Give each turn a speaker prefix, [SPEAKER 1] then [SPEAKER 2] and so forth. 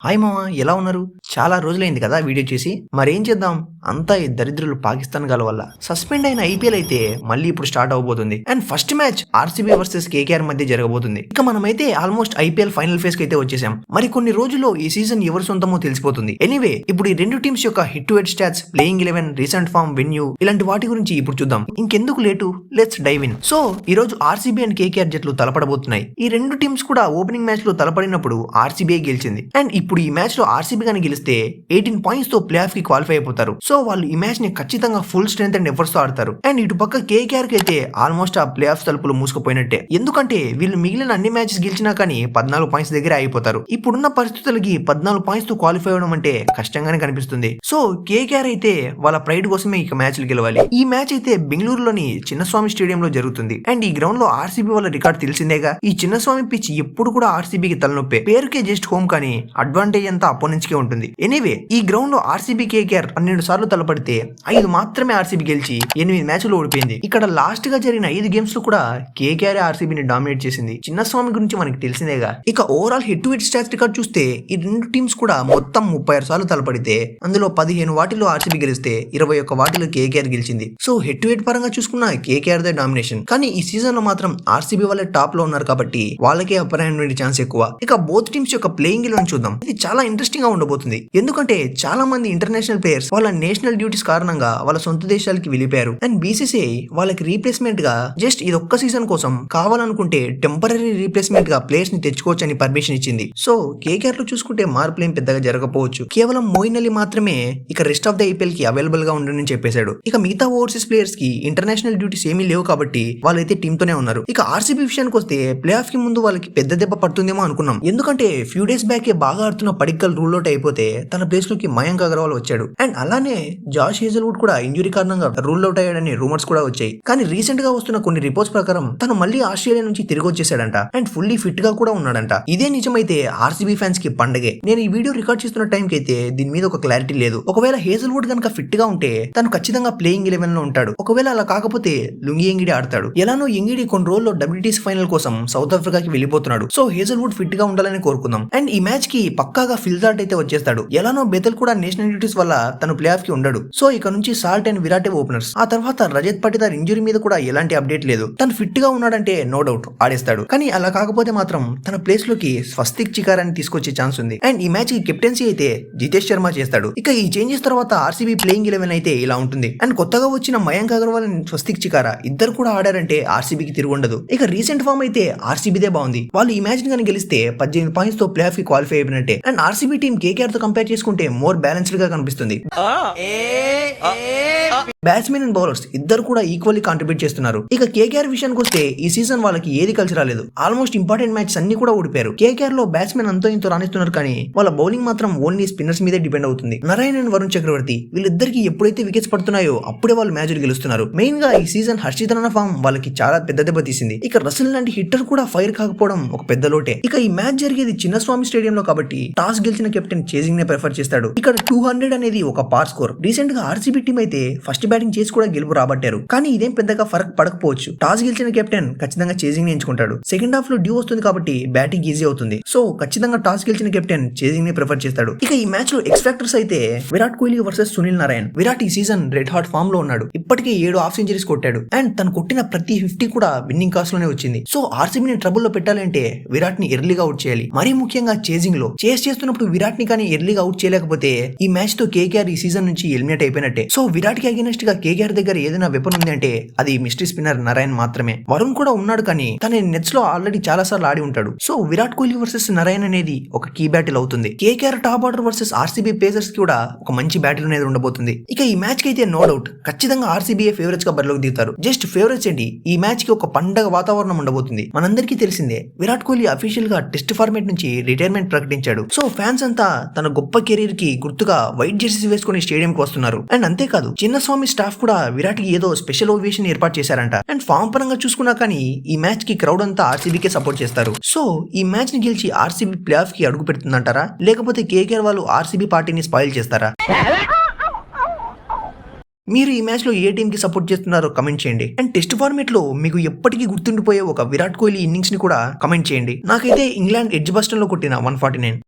[SPEAKER 1] Hi మామ, ఎలా ఉన్నారు? చాలా రోజులైంది కదా వీడియో చేసి. మరేం చేద్దాం, అంతా ఈ దరిద్రులు పాకిస్తాన్ గాల వల్ల. సస్పెండ్ అయిన ఐపీఎల్ అయితే మళ్ళీ ఇప్పుడు స్టార్ట్ అవబోతుంది. And first match RCB versus KKR మధ్య జరగబోతుంది. ఇక మనమైతే ఆల్మోస్ట్ ఐపీఎల్ ఫైనల్ ఫేజ్ కి అయితే వచ్చేసాం. మరి కొన్ని రోజుల్లో ఈ సీజన్ ఎవరు సొంతమో తెలిసిపోతుంది. ఎనీవే, ఇప్పుడు ఈ రెండు టీమ్స్ యొక్క head to head stats, playing 11, recent form, venue ఇలాంటి వాటి గురించి ఇప్పుడు చూద్దాం. ఇంకెందుకు late, let's dive in. So ఈ రోజు ఆర్సీబీ అండ్ కేకేఆర్ జట్లు తలపడబోతున్నాయి. ఈ రెండు టీమ్స్ కూడా ఓపెనింగ్ మ్యాచ్ లో తలపడినప్పుడు ఆర్సీబీ గెలిచింది. అండ్ ఇప్పుడు ఈ మ్యాచ్ లో ఆర్సీబీ గాని గెలిస్తే 18 పాయింట్స్ తో ప్లే ఆఫ్ కి క్వాలిఫై అయిపోతారు. సో వాళ్ళు ఈ మ్యాచ్ ని ఖచ్చితంగా ఫుల్ స్ట్రెంత్ అండ్ ఎఫర్ట్స్ తో ఆడతారు. అండ్ ఇటు పక్క కేకేఆర్ కి అయితే ఆల్మోస్ట్ ఆ ప్లే ఆఫ్ తలుపులు మూసుకుపోయినట్టే. ఎందుకంటే వీళ్ళు మిగిలిన అన్ని మ్యాచెస్ గెలిచినా కానీ 14 పాయింట్స్ దగ్గర అయిపోతారు. ఇప్పుడున్న పరిస్థితులకి 14 పాయింట్స్ తో క్వాలిఫై అవడం అంటే కష్టంగానే కనిపిస్తుంది. సో కేకేఆర్ అయితే వాళ్ళ ప్రైడ్ కోసమే ఇక మ్యాచ్లు గెలవాలి. ఈ మ్యాచ్ అయితే బెంగళూరులోని చిన్నస్వామి స్టేడియం లో జరుగుతుంది. అండ్ ఈ గ్రౌండ్ లో ఆర్సీబీ వాళ్ళ రికార్డ్ తెలిసిందేగా. ఈ చిన్నస్వామి పిచ్ ఎప్పుడు కూడా ఆర్సీబీకి తలనొప్పే. పేరుకే జస్ట్ హోమ్, కానీ అడ్వాంటేజ్ అంతా అపోనెంట్స్ కే ఉంటుంది. ఎనీవే, ఈ గ్రౌండ్ లో ఆర్సీబీ కేకేఆర్ 12 సార్లు తలపడితే 5 మాత్రమే ఆర్సీబీ గెలిచి 8 మ్యాచ్లు ఓడిపోయింది. ఇక్కడ లాస్ట్ గా జరిగిన 5 గేమ్స్ లో కూడా కేకేఆర్ ఆర్సీబీని డామినేట్ చేసింది. చిన్నస్వామి గురించి మనకి తెలిసిందేగా. ఇక overall hit to hit stats record చూస్తే ఈ రెండు టీమ్స్ కూడా మొత్తం 36 సార్లు తలపడితే అందులో 15 వాటిలో ఆర్సీబీ గెలిస్తే 21 వాటిలో కేకేఆర్ గెలిచింది. సో హిట్ టు హిట్ పరంగా చూసుకున్న కేకేఆర్ దే డామినేషన్. కానీ ఈ సీజన్ లో మాత్రం ఆర్సీబీ వాళ్ళే టాప్ లో ఉన్నారు కాబట్టి వాళ్ళకే అప్పర్ హ్యాండ్ ఉండే ఛాన్స్ ఎక్కువ. ఇక బోత్ టీమ్స్ యొక్క ప్లేయింగ్ ఎలెవెన్ చూద్దాం. ఇది చాలా ఇంట్రెస్టింగ్ గా ఉండబోతుంది. ఎందుకంటే చాలా మంది ఇంటర్నేషనల్ ప్లేయర్స్ వాళ్ళ నేషనల్ డ్యూటీస్ కారణంగా వాళ్ళ సొంత దేశాలకి వెళ్ళిపోయారు. అండ్ బీసీసీఐ వాళ్ళకి రీప్లేస్మెంట్ గా జస్ట్ ఇది ఒక్క సీజన్ కోసం కావాలనుకుంటే టెంపరీ రీప్లేస్మెంట్ గా ప్లేయర్స్ ని తెచ్చుకోవచ్చు అని పర్మిషన్ ఇచ్చింది. సో కేకేఆర్ లో చూసుకుంటే మార్పులు ఏం పెద్దగా జరగకపోవచ్చు. కేవలం మోయిన్ అలీ మాత్రమే ఇక రెస్ట్ ఆఫ్ ద ఐపీఎల్ కి అవైలబుల్ గా ఉండని చెప్పేశాడు. ఇక మిగతా ఓవర్సీస్ ప్లేయర్స్ కి ఇంటర్నేషనల్ డ్యూటీస్ ఏమీ లేవు కాబట్టి వాళ్ళైతే టీమ్ తోనే ఉన్నారు. ఇక ఆర్సీబీ విషయానికి వస్తే ప్లే ఆఫ్ కి ముందు వాళ్ళకి పెద్ద దెబ్బ పడుతుందేమో అనుకున్నాం. ఎందుకంటే ఫ్యూ డేస్ బ్యాక్ బాగా ఆడుతున్న పడిక్కల్ రూల్ అవుట్ అయిపోతే తన ప్లేస్ లోకి మయాంక్ అగర్వాల్ వచ్చాడు. అండ్ అలానే జాష్ హేజల్వుడ్ కూడా ఇంజురీ కారణంగా రూల్ అవుట్ అయ్యాడని రూమర్స్ కూడా వచ్చాయి. కానీ రీసెంట్ గా వస్తున్న కొన్ని రిపోర్ట్స్ ప్రకారం తను మళ్ళీ ఆస్ట్రేలియా నుంచి తిరిగి వచ్చేసాడంట. అండ్ ఫుల్లీ ఫిట్ గా కూడా ఉన్నాడంట. ఇదే నిజమైతే ఆర్సీబీ ఫ్యాన్స్ కి పండగే. నేను ఈ వీడియో రికార్డ్ చేస్తున్న టైం కి అయితే దీని మీద ఒక క్లారిటీ లేదు. ఒకవేళ హేజల్వుడ్ కనుక ఫిట్ గా ఉంటే తను ఖచ్చితంగా ప్లేయింగ్ 11 లో ఉంటాడు. ఒకవేళ అలా కాకపోతే లుంగి ఎంగిడి ఆడతాడు. ఎలానో ఎంగిడి కొన్ని రోజుల్లో డబ్ల్యూటీసీ ఫైనల్ కోసం సౌత్ ఆఫ్రికాకి వెళ్ళిపోతున్నాడు. సో హేజల్వుడ్ ఫిట్ గా ఉండాలని కోరుకుందాం. అండ్ ఈ మ్యాచ్ కి పక్కాగా ఫిల్జార్ట్ అయితే వచ్చేస్తాడు. ఎలానో బెతల్ కూడా నేషనల్ డ్యూటీస్ వల్ల తను ప్లే ఆఫ్ కి ఉండడు. సో ఇక నుంచి సాల్ట్ అండ్ విరాటే ఓపెనర్స్. ఆ తర్వాత రజత్ పటిదార్ ఇంజురీ మీద కూడా ఎలాంటి అప్డేట్ లేదు. తను ఫిట్ గా ఉన్నాడంటే నో డౌట్ ఆడేస్తాడు. కానీ అలా కాకపోతే మాత్రం తన ప్లేస్ లోకి స్వస్తిక్ చికారాన్ని తీసుకొచ్చే ఛాన్స్ ఉంది. అండ్ ఈ మ్యాచ్ కి కెప్టెన్సీ అయితే జితేష్ శర్మ చేస్తాడు. ఇక ఈ చేంజెస్ తర్వాత ఆర్సీబీ ప్లేయింగ్ 11 అయితే ఇలా ఉంటుంది. అండ్ కొత్తగా వచ్చిన మయాంక్ అగర్వాల్ అండ్ స్వస్తిక్ చికారా ఇద్దరు కూడా ఆడారంటే ఆర్సీబీకి తిరుగుండదు. ఇక రీసెంట్ ఫామ్ అయితే ఆర్సీబీదే బాగుంది. వాళ్ళు ఈ మ్యాచ్ ని గెలిస్తే 18 పాయింట్స్ తో ప్లే ఆఫ్ కి క్వాలిఫై అయిపోయినట్టే. అండ్ ఆర్సీబీ టీమ్ కేకేఆర్ తో కంపేర్ చేసుకుంటే మోర్ బ్యాలెన్స్డ్ గా కనిపిస్తుంది. బ్యాట్స్మెన్ అండ్ బౌలర్స్ ఇద్దరు కూడా ఈక్వల్లీ కాంట్రిబ్యూట్ చేస్తున్నారు. ఇక కేకేఆర్ విషయానికి వస్తే ఈ సీజన్ వాళ్ళకి ఏది కలిసి రాలేదు. ఆల్మోస్ట్ ఇంపార్టెంట్ మ్యాచ్ అన్ని కూడా ఓడిపోయారు. కేకేఆర్ లో బ్యాట్స్మెన్ అంతో ఇంతో రాణిస్తున్నారు, కానీ వాళ్ళ బౌలింగ్ మాత్రం ఓన్లీ స్పిన్నర్స్ మీదే డిపెండ్ అవుతుంది. నారాయణ్ అండ్ వరుణ్ చక్రవర్తి వీళ్ళిద్దరికి ఎప్పుడైతే వికెట్స్ పడుతున్నాయో అప్పుడే వాళ్ళు మ్యాచ్లు గెలుస్తున్నారు. మెయిన్ గా ఈ సీజన్ హర్షిత్ రాణా ఫామ్ వాళ్ళకి చాలా పెద్ద దెబ్బ తీసింది. ఇక రసల్ లాంటి హిట్టర్ కూడా ఫైర్ కాకపోవడం ఒక పెద్ద లోటే. ఇక ఈ మ్యాచ్ జరిగేది చిన్నస్వామి స్టేడియం లో కాబట్టి టాస్ గెలిచిన కెప్టెన్ చేజింగ్ నే ప్రిఫర్ చేస్తాడు. ఇక్కడ 200 అనేది ఒక పార్ స్కోర్. రీసెంట్ గా ఆర్సీబీ టీం అయితే ఫస్ట్ బ్యాటింగ్ చేసి కూడా గెలుపు రాబట్టారు. కానీ ఇదేం పెద్దగా ఫరక్ పడకపోవచ్చు. టాస్ గెలిచిన కెప్టెన్ ఖచ్చితంగా చేజింగ్ ని ఎంచుకుంటాడు. సెకండ్ హాఫ్ లో డ్యూ వస్తుంది కాబట్టి బ్యాటింగ్ ఈజీ అవుతుంది. సో ఖచ్చితంగా టాస్ గెలిచిన కెప్టెన్ చేజింగ్ ని ప్రిఫర్ చేస్తాడు. ఇక ఈ మ్యాచ్ లో ఎక్స్ ఫ్యాక్టర్స్ అయితే విరాట్ కోహ్లీ వర్సెస్ సునీల్ నారాయణ్. విరాట్ ఈ సీజన్ రెడ్ హాట్ ఫామ్ లో ఉన్నాడు. ఇప్పటికే 7 హాఫ్ సెంచరీస్ కొట్టాడు. అండ్ తను కొట్టిన ప్రతి 50 కూడా విన్నింగ్ కాస్ట్ లోనే వచ్చింది. సో ఆర్సీబీని ట్రబుల్ లో పెట్టాలంటే విరాట్ ని ఎర్లీగా అవుట్ చేయాలి. మరీ ముఖ్యంగా చేజింగ్ లో చేస్తున్నప్పుడు విరాట్ ని కానీ ఎర్లీగా అవుట్ చేయలేకపోతే ఈ మ్యాచ్ తో కేకేఆర్ ఈ సీజన్ నుంచి ఎలిమినేట్ అయిపోయినట్టే. సో విరాట్ కి అగైనెస్ట్ గా కేకేఆర్ దగ్గర ఏదైనా వెపన్ ఉంది అంటే అది మిస్టరీ స్పిన్నర్ నారాయణ్ మాత్రమే. వరుణ్ కూడా ఉన్నాడు, కానీ తన నెట్స్ లో ఆల్రెడీ చాలా సార్లు ఆడి ఉంటాడు. సో విరాట్ కోహ్లీ వర్సెస్ నారాయణ్ అనేది ఒక కీ బ్యాటిల్ అవుతుంది. KKR top order versus RCB pacers కూడా ఒక మంచి బ్యాటిల్ అనేది ఉండబోతుంది. ఇక ఈ మ్యాచ్ కి అయితే నో డౌట్ ఖచ్చితంగా ఆర్సీబీ ఫేవరెట్స్ గా బరిలోకి దిగుతారు. జస్ట్ ఫేవరెట్స్ ఏంటి, ఈ మ్యాచ్ కి ఒక పండగ వాతావరణం ఉండబోతుంది. మనందరికీ తెలిసిందే విరాట్ కోహ్లీ అఫీషియల్ గా టెస్ట్ ఫార్మేట్ నుంచి రిటైర్మెంట్ ప్రకటించాడు. సో ఫ్యాన్స్ అంతా తన గొప్ప కెరీర్ కి గుర్తుగా వైట్ జెర్సీస్ వేసుకుని స్టేడియం కి వస్తున్నారు. అండ్ అంతేకాదు చిన్నస్వామి స్టాఫ్ కూడా విరాట్ కి ఏదో స్పెషల్ ఓవేషన్ ఏర్పాటు చేశారంట. అండ్ ఫామ్ పరంగా చూసుకున్నా కానీ ఈ మ్యాచ్ కి క్రౌడ్ అంతా ఆర్సీబీకే సపోర్ట్ చేస్తారు. సో ఈ మ్యాచ్ ని గెలిచి ఆర్సీబీ ప్లే ఆఫ్ కి అడుగు పెడుతుందంటారా, లేకపోతే కేకేఆర్ వాళ్ళు ఆర్సీబీ పార్టీని స్పాయిల్ చేస్తారా? మీరు ఈ మ్యాచ్ లో ఏ టీమ్ కి సపోర్ట్ చేస్తున్నారో కమెంట్ చేయండి. అండ్ టెస్ట్ ఫార్మేట్ లో మీకు ఎప్పటికీ గుర్తుండిపోయే ఒక విరాట్ కోహ్లీ ఇన్నింగ్స్ ని కూడా కమెంట్ చేయండి. నాకైతే ఇంగ్లాండ్ ఎడ్జ్ బస్టన్ లో కొట్టిన 149